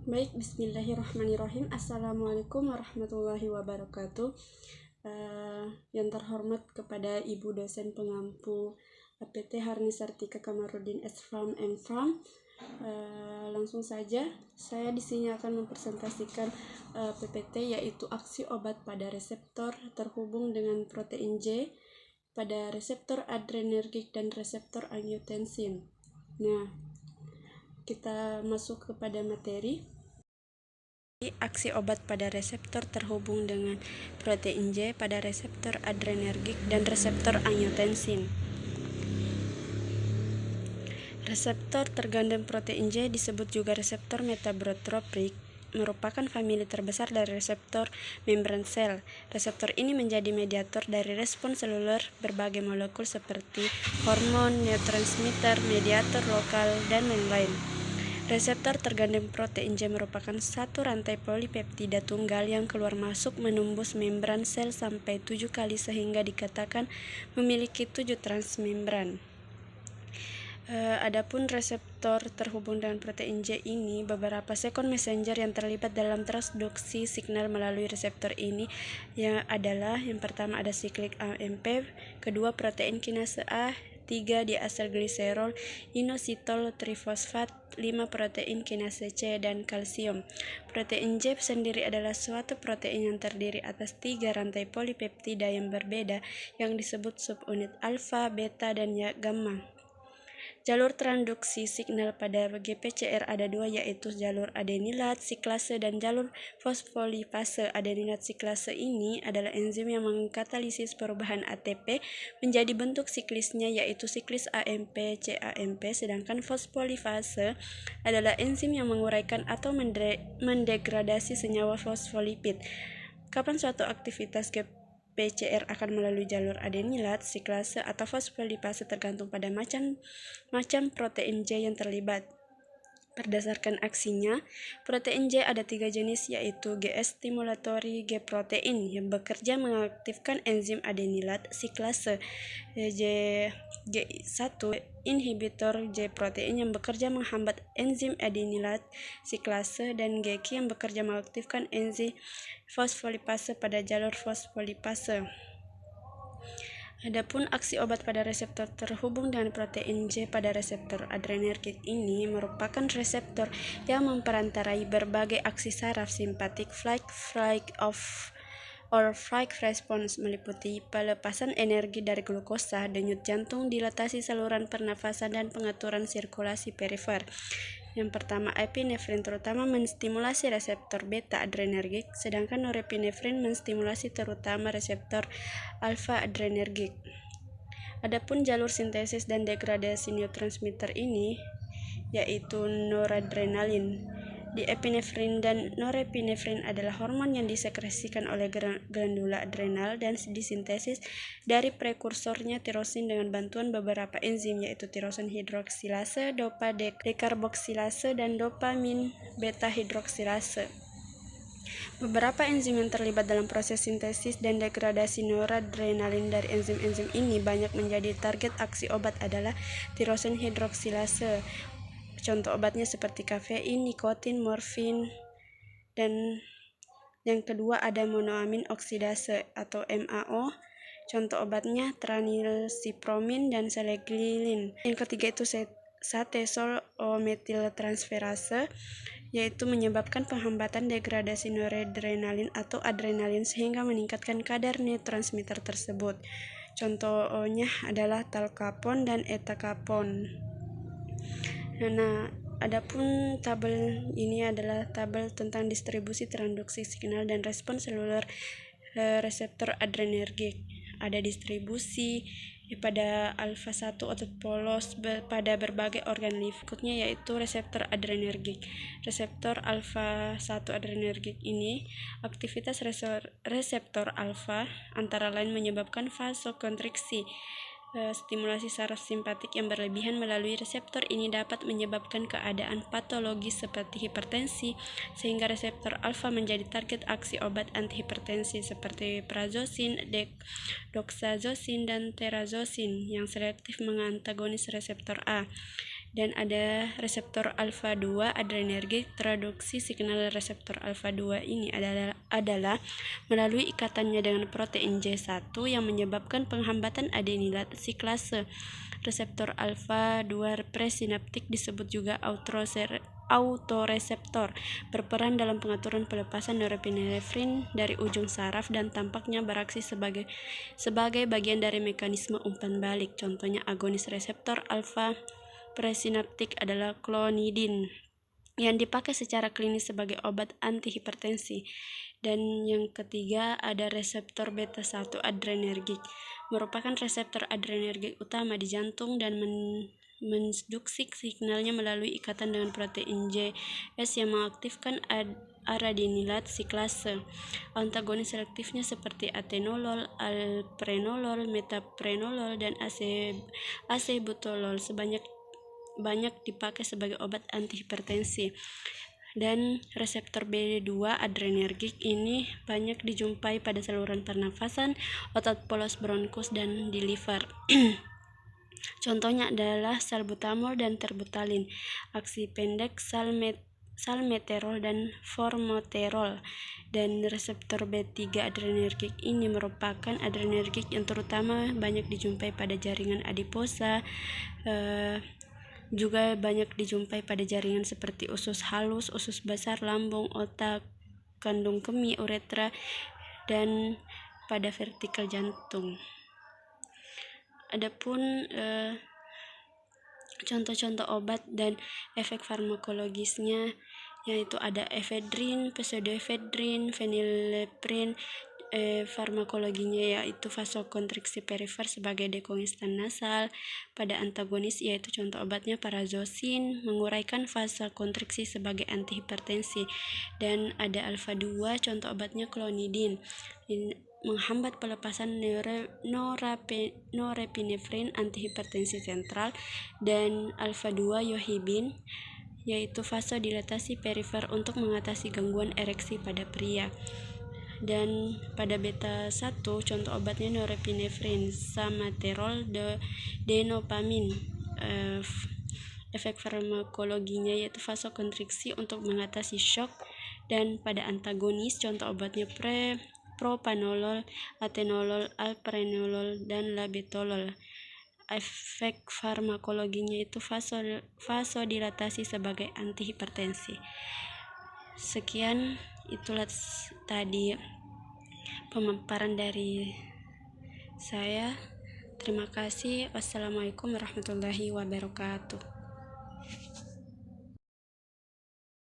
Baik, bismillahirrahmanirrahim. Assalamualaikum warahmatullahi wabarakatuh. Yang terhormat kepada Ibu dosen pengampu APT Harni Sartika Kamarudin S. Farm and Farm. Langsung saja, saya di sini akan mempresentasikan PPT, yaitu aksi obat pada reseptor terhubung dengan protein J pada reseptor adrenergik dan reseptor angiotensin. Nah, kita masuk kepada materi. Aksi obat pada reseptor terhubung dengan protein J pada reseptor adrenergik dan reseptor angiotensin. Reseptor tergandeng protein J disebut juga reseptor metabotrofik, merupakan famili terbesar dari reseptor membran sel. Reseptor ini menjadi mediator dari respons seluler berbagai molekul seperti hormon, neurotransmitter, mediator lokal, dan lain-lain. Reseptor tergandeng protein J merupakan satu rantai polipeptida tunggal yang keluar masuk menembus membran sel sampai 7 kali sehingga dikatakan memiliki 7 transmembran. Adapun reseptor terhubung dengan protein J ini, beberapa second messenger yang terlibat dalam transduksi signal melalui reseptor ini adalah yang pertama ada siklik AMP, kedua protein kinase A, 3 diaselgliserol, inositol trifosfat, 5 protein kinase C, dan kalsium. Protein J sendiri adalah suatu protein yang terdiri atas 3 rantai polipeptida yang berbeda yang disebut subunit alfa, beta, dan gamma. Jalur transduksi signal pada GPCR ada 2, yaitu jalur adenilat siklase dan jalur fosfolipase. Adenilat siklase ini adalah enzim yang mengkatalisis perubahan ATP menjadi bentuk siklisnya, yaitu siklis AMP-CAMP, sedangkan fosfolipase adalah enzim yang menguraikan atau mendegradasi senyawa fosfolipid. Kapan suatu aktivitas PCR akan melalui jalur adenilat, siklase, atau fosfolipase tergantung pada macam protein J yang terlibat. Berdasarkan aksinya, protein J ada 3 jenis, yaitu G-stimulatory G protein yang bekerja mengaktifkan enzim adenilat siklase, G1 inhibitor J protein yang bekerja menghambat enzim adenilat siklase, dan GQ yang bekerja mengaktifkan enzim fosfolipase pada jalur fosfolipase. Adapun aksi obat pada reseptor terhubung dengan protein J pada reseptor adrenergik ini merupakan reseptor yang memperantarai berbagai aksi saraf simpatik, flight response, meliputi pelepasan energi dari glukosa, denyut jantung, dilatasi saluran pernafasan, dan pengaturan sirkulasi perifer. Yang pertama, epinefrin terutama menstimulasi reseptor beta adrenergik, sedangkan norepinefrin menstimulasi terutama reseptor alfa adrenergik. Adapun jalur sintesis dan degradasi neurotransmitter ini, yaitu noradrenalin, diepinefrin dan norepinefrin adalah hormon yang disekresikan oleh glandula adrenal dan disintesis dari prekursornya tirosin dengan bantuan beberapa enzim, yaitu tirosin hidroksilase, dopa dekarboksilase, dan dopamin beta hidroksilase. Beberapa enzim yang terlibat dalam proses sintesis dan degradasi noradrenalin dari enzim-enzim ini banyak menjadi target aksi obat adalah tirosin hidroksilase. Contoh obatnya seperti kafein, nikotin, morfin, dan yang kedua ada monoamin oksidase atau MAO. Contoh obatnya tranilsipromin dan seleglilin. Yang ketiga itu satesol metiltransferase, yaitu menyebabkan penghambatan degradasi noradrenalin atau adrenalin sehingga meningkatkan kadar neurotransmitter tersebut. Contohnya adalah talkapon dan etacapon. Nah, adapun tabel ini adalah tabel tentang distribusi transduksi signal dan respons seluler reseptor adrenergik. Ada distribusi pada alfa-1 otot polos pada berbagai organ berikutnya, yaitu reseptor adrenergik. Reseptor alfa-1 adrenergik ini, aktivitas reseptor alfa antara lain menyebabkan vasokonstriksi. Stimulasi saraf simpatik yang berlebihan melalui reseptor ini dapat menyebabkan keadaan patologis seperti hipertensi, sehingga reseptor alfa menjadi target aksi obat antihipertensi seperti prazosin, doxazosin, dan terazosin yang selektif mengantagonis reseptor A. Dan ada reseptor alfa 2 adrenergik. Traduksi signal reseptor alfa 2 ini adalah melalui ikatannya dengan protein J1 yang menyebabkan penghambatan adenilat siklase. Reseptor alfa 2 presinaptik disebut juga autoreseptor, berperan dalam pengaturan pelepasan norepinefrin dari ujung saraf dan tampaknya beraksi sebagai bagian dari mekanisme umpan balik. Contohnya agonis reseptor alfa presinaptik adalah klonidin yang dipakai secara klinis sebagai obat antihipertensi. Dan yang ketiga ada reseptor beta 1 adrenergik, merupakan reseptor adrenergik utama di jantung dan menduksi signalnya melalui ikatan dengan protein JS yang mengaktifkan aradenilat siklase. Antagonis selektifnya seperti atenolol, alprenolol, metaprenolol, dan acebutolol banyak dipakai sebagai obat antihipertensi. Dan reseptor B2 adrenergik ini banyak dijumpai pada saluran pernafasan, otot polos bronkus, dan di liver. Contohnya adalah salbutamol dan terbutalin, aksi pendek salmeterol dan formoterol. Dan reseptor B3 adrenergik ini merupakan adrenergik yang terutama banyak dijumpai pada jaringan adiposa, juga banyak dijumpai pada jaringan seperti usus halus, usus besar, lambung, otak, kandung kemih, uretra, dan pada vertikal jantung. Adapun contoh-contoh obat dan efek farmakologisnya yaitu ada efedrin, pseudoefedrin, phenylephrine. Farmakologinya yaitu vasokonstriksi perifer sebagai dekongestan nasal. Pada antagonis yaitu contoh obatnya parazosin, menguraikan vasokonstriksi sebagai antihipertensi. Dan ada alfa 2, contoh obatnya klonidin, menghambat pelepasan norepinefrin antihipertensi sentral. Dan alfa 2 yohibin yaitu vasodilatasi perifer untuk mengatasi gangguan ereksi pada pria. Dan pada beta 1 contoh obatnya norepinefrin, samaterol, denopamin. Efek farmakologinya yaitu vasokonstriksi untuk mengatasi shock. Dan pada antagonis contoh obatnya propanolol, atenolol, alprenolol, dan labetalol. Efek farmakologinya itu vasodilatasi sebagai antihipertensi. Sekian, itulah tadi pemaparan dari saya. Terima kasih. Wassalamualaikum warahmatullahi wabarakatuh.